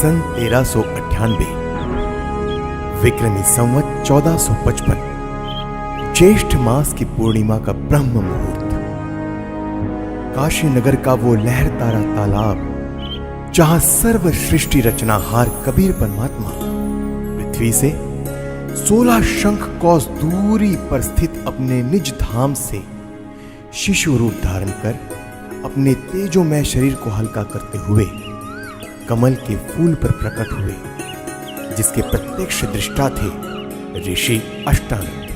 सन 1398 विक्रमी संवत 1455 ज्येष्ठ मास की पूर्णिमा का ब्रह्म मुहूर्त, काशी नगर का वो लहरतारा तालाब जहां सर्व सृष्टि रचनाहार कबीर परमात्मा पृथ्वी से 16 शंख कौस दूरी पर स्थित अपने निज धाम से शिशु रूप धारण कर अपने तेजोमय शरीर को हल्का करते हुए कमल के फूल पर प्रकट हुए, जिसके प्रत्यक्ष दृष्टा थे ऋषि अष्टानंद।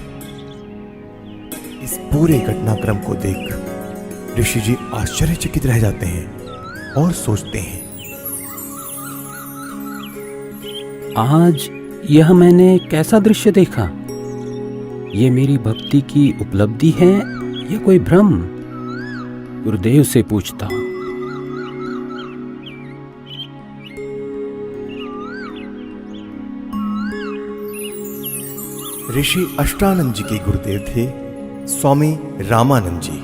इस पूरे घटनाक्रम को देख ऋषि जी आश्चर्यचकित रह जाते हैं और सोचते हैं, आज यह मैंने कैसा दृश्य देखा? ये मेरी भक्ति की उपलब्धि है या कोई भ्रम? गुरुदेव से पूछता हूं। ऋषि अष्टानंद जी के गुरुदेव थे स्वामी रामानंद जी,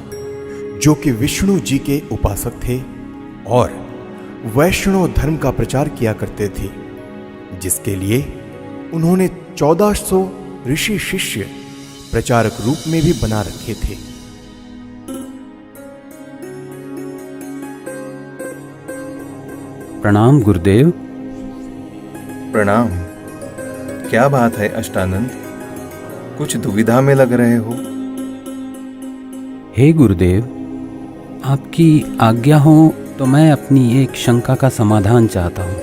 जो कि विष्णु जी के उपासक थे और वैष्णव धर्म का प्रचार किया करते थे, जिसके लिए उन्होंने 1400 ऋषि शिष्य प्रचारक रूप में भी बना रखे थे। प्रणाम गुरुदेव। प्रणाम। क्या बात है अष्टानंद, कुछ दुविधा में लग रहे हो? हे गुरुदेव, आपकी आज्ञा हो तो मैं अपनी एक शंका का समाधान चाहता हूँ।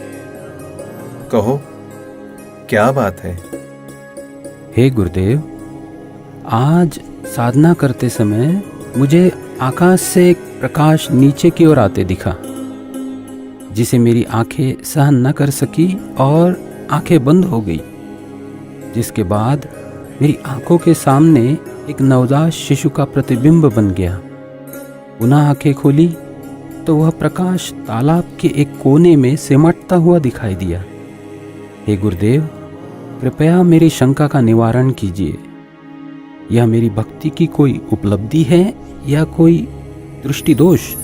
कहो, क्या बात है? हे गुरुदेव, आज साधना करते समय मुझे आकाश से एक प्रकाश नीचे की ओर आते दिखा, जिसे मेरी आंखें सहन न कर सकी और आंखें बंद हो गई, जिसके बाद मेरी आंखों के सामने एक नवजात शिशु का प्रतिबिंब बन गया। पुनः आंखें खोली तो वह प्रकाश तालाब के एक कोने में सिमटता हुआ दिखाई दिया। हे गुरुदेव, कृपया मेरी शंका का निवारण कीजिए। यह मेरी भक्ति की कोई उपलब्धि है या कोई दृष्टि दोष?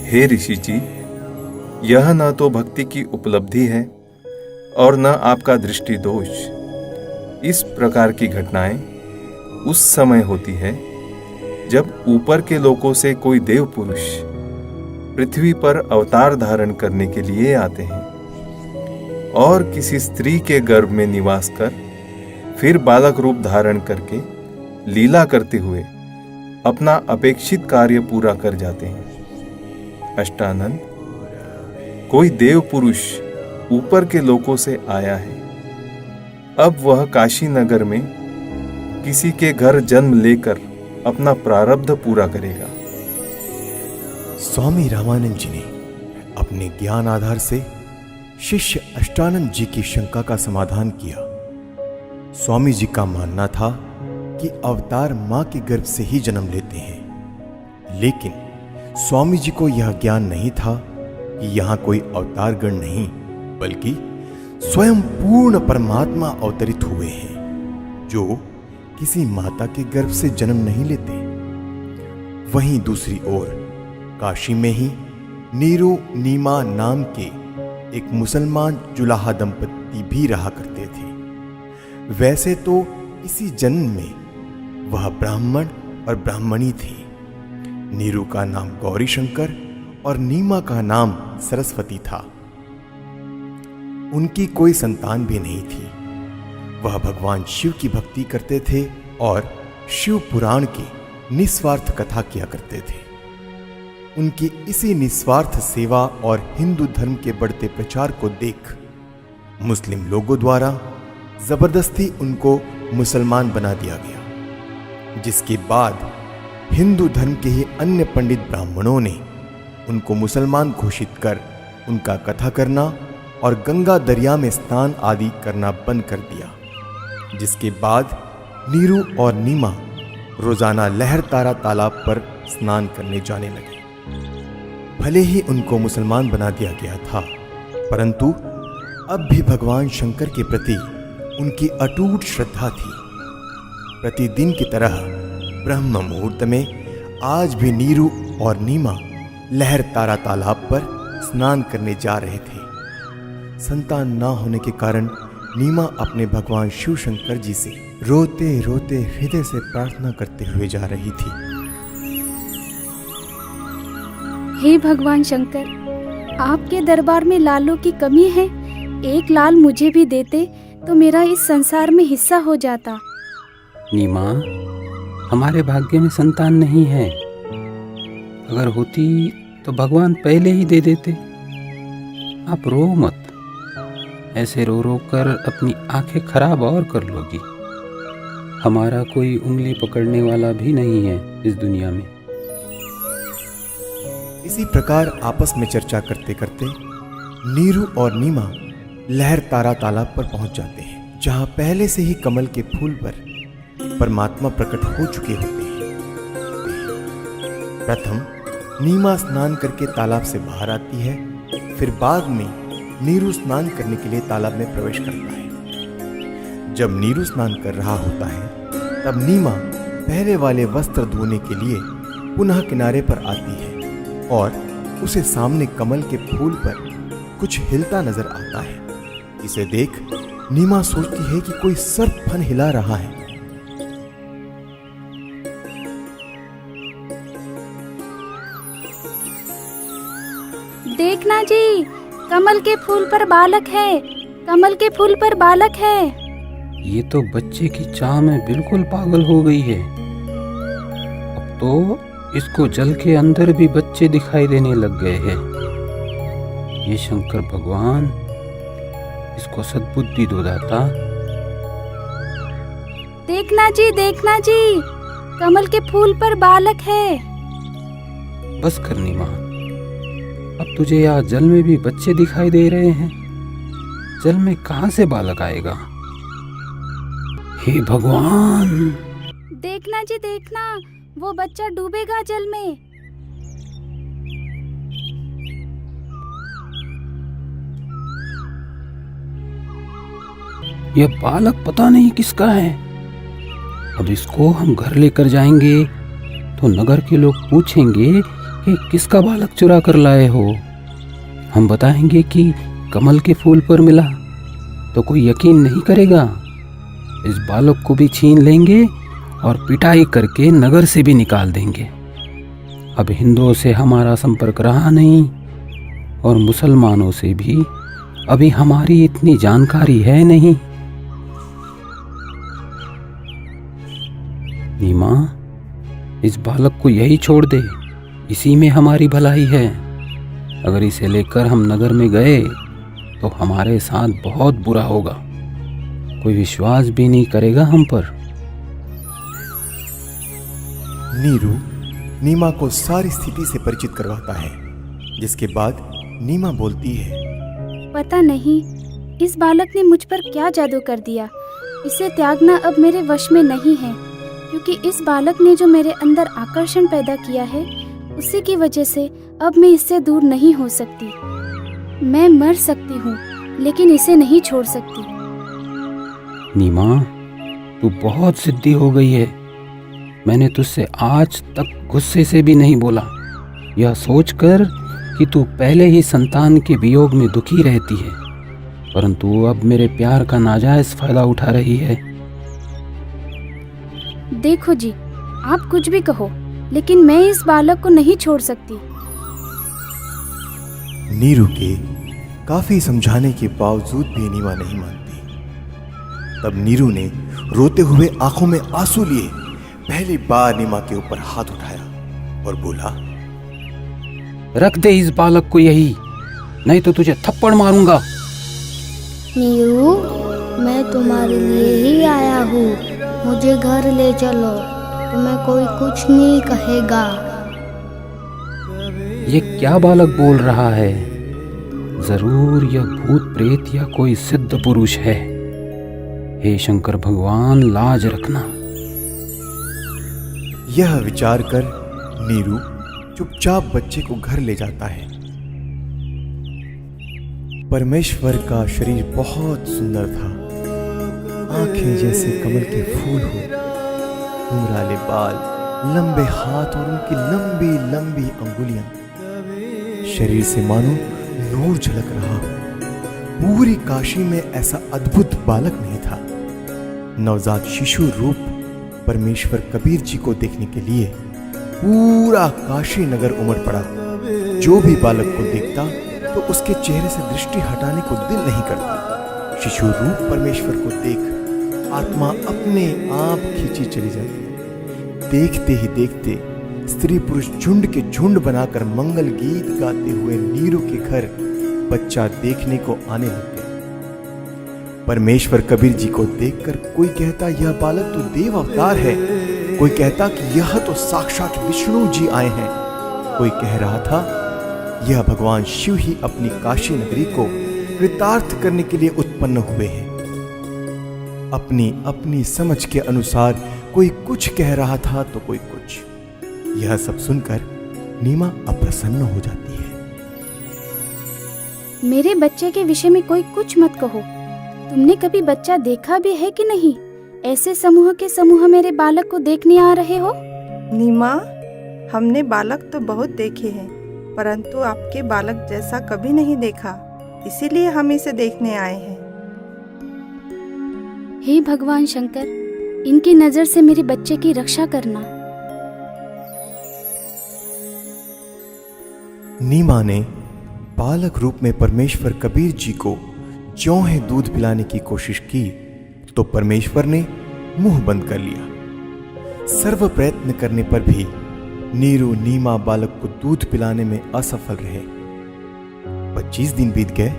हे ऋषि जी, यह न तो भक्ति की उपलब्धि है और न आपका दृष्टि दोष। इस प्रकार की घटनाएं उस समय होती है जब ऊपर के लोकों से कोई देव पुरुष पृथ्वी पर अवतार धारण करने के लिए आते हैं और किसी स्त्री के गर्भ में निवास कर फिर बालक रूप धारण करके लीला करते हुए अपना अपेक्षित कार्य पूरा कर जाते हैं। अष्टानंद, कोई देव पुरुष ऊपर के लोकों से आया है। अब वह काशी नगर में किसी के घर जन्म लेकर अपना प्रारब्ध पूरा करेगा। स्वामी रामानंद जी ने अपने ज्ञान आधार से शिष्य अष्टानंद जी की शंका का समाधान किया। स्वामी जी का मानना था कि अवतार मां के गर्भ से ही जन्म लेते हैं, लेकिन स्वामी जी को यह ज्ञान नहीं था कि यहां कोई अवतार गण नहीं, बल्कि स्वयं पूर्ण परमात्मा अवतरित हुए हैं, जो किसी माता के गर्भ से जन्म नहीं लेते। वहीं दूसरी ओर काशी में ही नीरू नीमा नाम के एक मुसलमान जुलाहा दंपति भी रहा करते थे। वैसे तो इसी जन्म में वह ब्राह्मण और ब्राह्मणी थी। नीरू का नाम गौरी शंकर और नीमा का नाम सरस्वती था। उनकी कोई संतान भी नहीं थी। वह भगवान शिव की भक्ति करते थे और शिव पुराण की निस्वार्थ कथा किया करते थे। उनकी इसी निस्वार्थ सेवा और हिंदू धर्म के बढ़ते प्रचार को देख मुस्लिम लोगों द्वारा जबरदस्ती उनको मुसलमान बना दिया गया, जिसके बाद हिंदू धर्म के ही अन्य पंडित ब्राह्मणों ने उनको मुसलमान घोषित कर उनका कथा करना और गंगा दरिया में स्नान आदि करना बंद कर दिया, जिसके बाद नीरू और नीमा रोजाना लहरतारा तालाब पर स्नान करने जाने लगे। भले ही उनको मुसलमान बना दिया गया था, परंतु अब भी भगवान शंकर के प्रति उनकी अटूट श्रद्धा थी। प्रतिदिन की तरह ब्रह्म मुहूर्त में आज भी नीरू और नीमा लहरतारा तालाब पर स्नान करने जा रहे थे। संतान ना होने के कारण नीमा अपने भगवान शिव शंकर जी से रोते रोते हृदय से प्रार्थना करते हुए जा रही थी। हे भगवान शंकर, आपके दरबार में लालों की कमी है। एक लाल मुझे भी देते तो मेरा इस संसार में हिस्सा हो जाता। नीमा, हमारे भाग्य में संतान नहीं है। अगर होती तो भगवान पहले ही दे देते। आप रो मत। ऐसे रो रो कर अपनी आंखें खराब और कर लोगी। हमारा कोई उंगली पकड़ने वाला भी नहीं है इस दुनिया में। इसी प्रकार आपस में चर्चा करते करते नीरू और नीमा लहर तारा तालाब पर पहुंच जाते हैं, जहां पहले से ही कमल के फूल पर परमात्मा प्रकट हो चुके होते हैं। प्रथम नीमा स्नान करके तालाब से बाहर आती है, फिर बाद में नीरू स्नान करने के लिए तालाब में प्रवेश करता है। जब नीरू स्नान कर रहा होता है तब नीमा पहले वाले वस्त्र धोने के लिए पुनः किनारे पर आती है और उसे सामने कमल के फूल पर कुछ हिलता नजर आता है। इसे देख नीमा सोचती है कि कोई सर्प फन हिला रहा है। देखना जी, कमल के फूल पर बालक है। कमल के फूल पर बालक है। ये तो बच्चे की चाह में बिल्कुल पागल हो गई है। अब तो इसको जल के अंदर भी बच्चे दिखाई देने लग गए हैं। ये शंकर भगवान, इसको सद्बुद्धि दो दाता। देखना जी, कमल के फूल पर बालक है। बस कर नीमा, अब तुझे यहाँ जल में भी बच्चे दिखाई दे रहे हैं। जल में कहाँ से बालक आएगा? हे भगवान! देखना जी, वो बच्चा डूबेगा जल में। यह बालक पता नहीं किसका है। अब इसको हम घर लेकर जाएंगे तो नगर के लोग पूछेंगे कि किसका बालक चुरा कर लाए हो। हम बताएंगे कि कमल के फूल पर मिला तो कोई यकीन नहीं करेगा। इस बालक को भी छीन लेंगे और पिटाई करके नगर से भी निकाल देंगे। अब हिंदुओं से हमारा संपर्क रहा नहीं और मुसलमानों से भी अभी हमारी इतनी जानकारी है नहीं। नीमा, इस बालक को यही छोड़ दे, इसी में हमारी भलाई है। अगर इसे लेकर हम नगर में गए तो हमारे साथ बहुत बुरा होगा। कोई विश्वास भी नहीं करेगा हम पर। नीरू नीमा को सारी स्थिति से परिचित करवाता है, जिसके बाद नीमा बोलती है, पता नहीं इस बालक ने मुझ पर क्या जादू कर दिया। इसे त्यागना अब मेरे वश में नहीं है, क्योंकि इस बालक ने जो मेरे अंदर आकर्षण पैदा किया है, उसी की वजह से अब मैं इससे दूर नहीं हो सकती। मैं मर सकती हूँ लेकिन इसे नहीं छोड़ सकती। नीमा, तू बहुत सिद्धि हो गई है। मैंने तुझसे आज तक गुस्से से भी नहीं बोला, यह सोचकर कि तू पहले ही संतान के वियोग में दुखी रहती है, परंतु अब मेरे प्यार का नाजायज फायदा उठा रही है। देखो जी, आप कुछ भी कहो, लेकिन मैं इस बालक को नहीं छोड़ सकती। नीरू के काफी समझाने के बावजूद भी नीमा नहीं मानती। तब नीरू ने रोते हुए आंखों में आंसू लिए पहली बार नीमा के ऊपर हाथ उठाया और बोला, रख दे इस बालक को यही, नहीं तो तुझे थप्पड़ मारूंगा। नीरू, मैं तुम्हारे लिए ही आया हूँ। मुझे घर ले चलो, तुम्हें कोई कुछ नहीं कहेगा। ये क्या बालक बोल रहा है? जरूर यह भूत प्रेत या कोई सिद्ध पुरुष है। हे शंकर भगवान, लाज रखना। यह विचार कर नीरू चुपचाप बच्चे को घर ले जाता है। परमेश्वर का शरीर बहुत सुंदर था। आंखें जैसे कमल के फूल हो, घुंघराले बाल, लंबे हाथ और उनकी लंबी लंबी अंगुलियां। शरीर से मानो नूर झलक रहा हो। पूरी काशी में ऐसा अद्भुत बालक नहीं था। नवजात शिशु रूप परमेश्वर कबीर जी को देखने के लिए पूरा काशी नगर उमड़ पड़ा। जो भी बालक को देखता तो उसके चेहरे से दृष्टि हटाने को दिल नहीं करता। शिशु रूप परमेश्वर को देख आत्मा अपने आप खींची चली जाती। देखते ही देखते स्त्री पुरुष झुंड के झुंड बनाकर मंगल गीत गाते हुए नीरू के घर बच्चा देखने को आने लग गए। परमेश्वर कबीर जी को देखकर कोई कहता यह बालक तो देव अवतार है, कोई कहता कि यह तो साक्षात विष्णु जी आए हैं, कोई कह रहा था यह भगवान शिव ही अपनी काशी नगरी को कृतार्थ करने के लिए उत्पन्न हुए हैं। अपनी अपनी समझ के अनुसार कोई कुछ कह रहा था तो कोई कुछ। यह सब सुनकर नीमा अप्रसन्न हो जाती है। मेरे बच्चे के विषय में कोई कुछ मत कहो। तुमने कभी बच्चा देखा भी है कि नहीं? ऐसे समूह के समूह मेरे बालक को देखने आ रहे हो? नीमा, हमने बालक तो बहुत देखे हैं, परंतु आपके बालक जैसा कभी नहीं देखा, इसीलिए हम इसे देखने आए हैं। हे भगवान शंकर, इनकी नजर से मेरे बच्चे की रक्षा करना। नीमा ने बालक रूप में परमेश्वर कबीर जी को ज्यों है दूध पिलाने की कोशिश की तो परमेश्वर ने मुंह बंद कर लिया। सर्व प्रयत्न करने पर भी नीरू नीमा बालक को दूध पिलाने में असफल रहे। 25 दिन बीत गए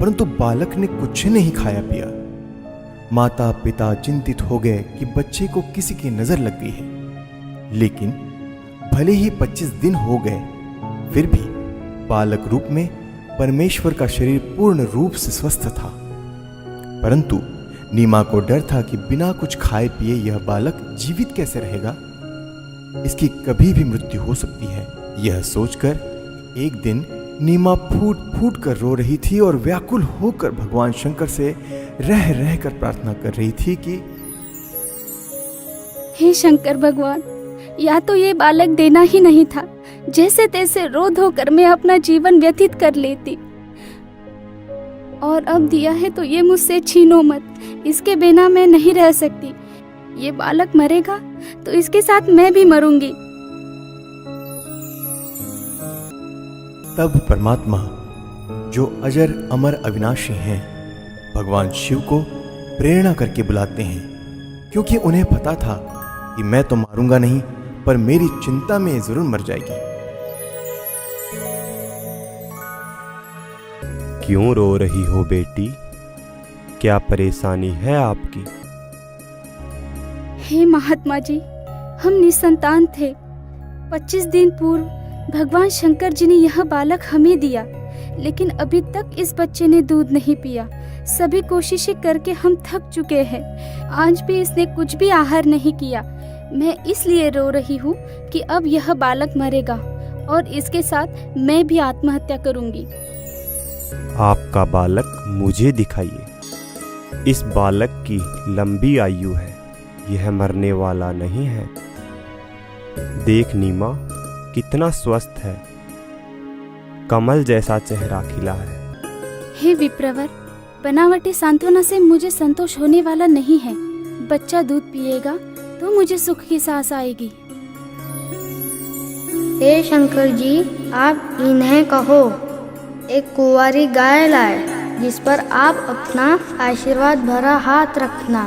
परंतु बालक ने कुछ नहीं खाया पिया। माता पिता चिंतित हो गए कि बच्चे को किसी की नजर लग गई है। लेकिन भले ही 25 दिन हो गए फिर भी बालक रूप में परमेश्वर का शरीर पूर्ण रूप से स्वस्थ था। परंतु नीमा को डर था कि बिना कुछ खाए पिए यह बालक जीवित कैसे रहेगा, इसकी कभी भी मृत्यु हो सकती है। यह सोचकर एक दिन नीमा फूट फूट कर रो रही थी और व्याकुल होकर भगवान शंकर से रह रह कर प्रार्थना कर रही थी कि हे शंकर भगवान, या तो ये बालक देना ही नहीं था, जैसे तैसे रो धो कर मैं अपना जीवन व्यतीत कर लेती, और अब दिया है तो ये मुझसे छीनो मत, इसके बिना मैं नहीं रह सकती। ये बालक मरेगा तो इसके साथ मैं भी मरूंगी। तब परमात्मा जो अजर अमर अविनाशी हैं भगवान शिव को प्रेरणा करके बुलाते हैं, क्योंकि उन्हें पता था कि मैं तो मारूंगा नहीं पर मेरी चिंता में जरूर मर जाएगी। क्यों रो रही हो बेटी? क्या परेशानी है आपकी? हे महात्मा जी, हम निसंतान थे। 25 दिन पूर्व भगवान शंकर जी ने यह बालक हमें दिया, लेकिन अभी तक इस बच्चे ने दूध नहीं पिया। सभी कोशिशें करके हम थक चुके हैं। आज भी इसने कुछ भी आहार नहीं किया। मैं इसलिए रो रही हूँ कि अब यह बालक मरेगा और इसके साथ मैं भी आत्महत्या करूंगी। आपका बालक मुझे दिखाइए। इस बालक की लंबी आयु है, यह मरने वाला नहीं है। देख नीमा, कितना स्वस्थ है, कमल जैसा चेहरा खिला है। हे विप्रवर, बनावटी सांत्वना से मुझे संतोष होने वाला नहीं है। बच्चा दूध पिएगा तो मुझे सुख की सांस आएगी। हे शंकर जी, आप इन्हें कहो एक कुंवारी गाय लाए, जिस पर आप अपना आशीर्वाद भरा हाथ रखना,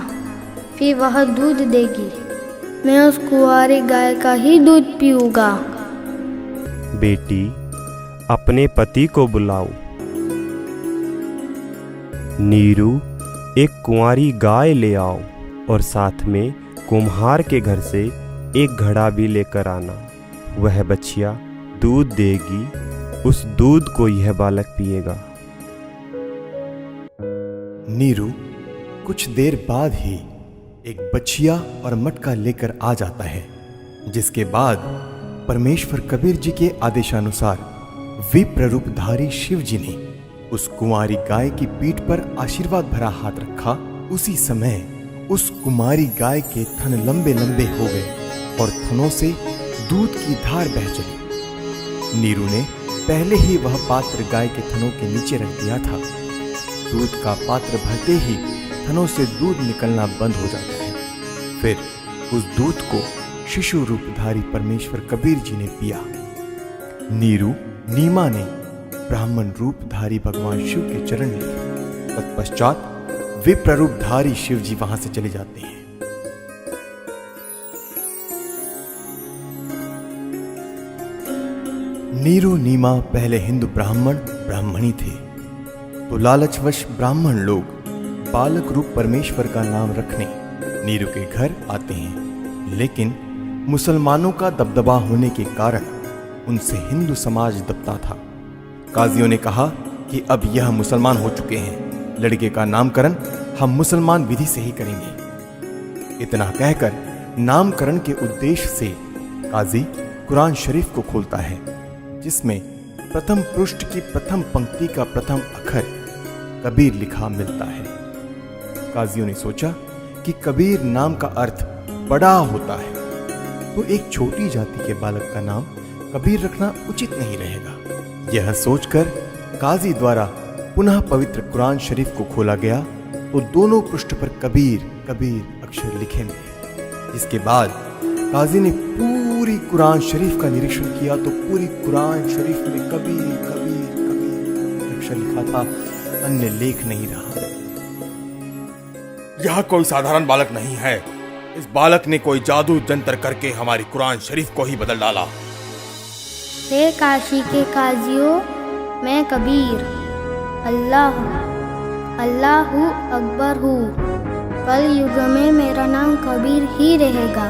फिर वह दूध देगी। मैं उस कुंवारी गाय का ही दूध पीऊंगा। बेटी, अपने पति को बुलाओ। नीरू, एक कुंवारी गाय ले आओ और साथ में कुम्हार के घर से एक घड़ा भी लेकर आना। वह बछिया दूध देगी, उस दूध को यह बालक पिएगा। नीरू कुछ देर बाद ही एक बछिया और मटका लेकर आ जाता है, जिसके बाद परमेश्वर कबीर जी के आदेशानुसार विप्र रूपधारी शिव जी ने उस कुंवारी गाय की पीठ पर आशीर्वाद भरा हाथ रखा। उसी समय उस कुमारी गाय के थन लंबे लंबे हो गए और थनों से दूध की धार बह चली। नीरू ने पहले ही वह पात्र गाय के थनों के नीचे रख दिया था। दूध का पात्र भरते ही थनों से दूध निकलना बंद हो जाता है। फिर उस दूध को शिशु रूपधारी परमेश्वर कबीर जी ने पिया। नीरू नीमा ने ब्राह्मण रूपधारी भगवान शिव के चरण लिए। तत्पश्चात विप्र रूपधारी शिव जी वहां से चले जाते हैं। नीरू नीमा पहले हिंदू ब्राह्मणी थे, तो लालचवश ब्राह्मण लोग बालक रूप परमेश्वर का नाम रखने नीरू के घर आते हैं। लेकिन मुसलमानों का दबदबा होने के कारण उनसे हिंदू समाज दबता था। काजियों ने कहा कि अब यह मुसलमान हो चुके हैं, लड़के का नामकरण हम मुसलमान विधि से ही करेंगे। इतना कहकर नामकरण के उद्देश्य से काजी कुरान शरीफ को खोलता है, जिसमें प्रथम पृष्ठ की प्रथम पंक्ति का प्रथम अक्षर कबीर लिखा मिलता है। काजियों ने सोचा कि कबीर नाम का अर्थ बड़ा होता है, तो एक छोटी जाति के बालक का नाम कबीर रखना उचित नहीं रहेगा। यह सोचकर काजी द्वारा पुनः पवित्र कुरान शरीफ को खोला गया, तो दोनों पृष्ठ पर कबीर कबीर अक्षर लिखे मिले। इसके बाद काजी ने पूरी कुरान शरीफ का निरीक्षण किया, तो पूरी कुरान शरीफ में कबीर कबीर कबीर अक्षर लिखा था, अन्य लेख नहीं रहा। यह कोई साधारण बालक नहीं है, इस बालक ने कोई जादू जंतर करके हमारी कुरान शरीफ को ही बदल डाला। हे काशी के काजियों, मैं कबीर अल्लाहू अकबर हूँ। कल युग में मेरा नाम कबीर ही रहेगा।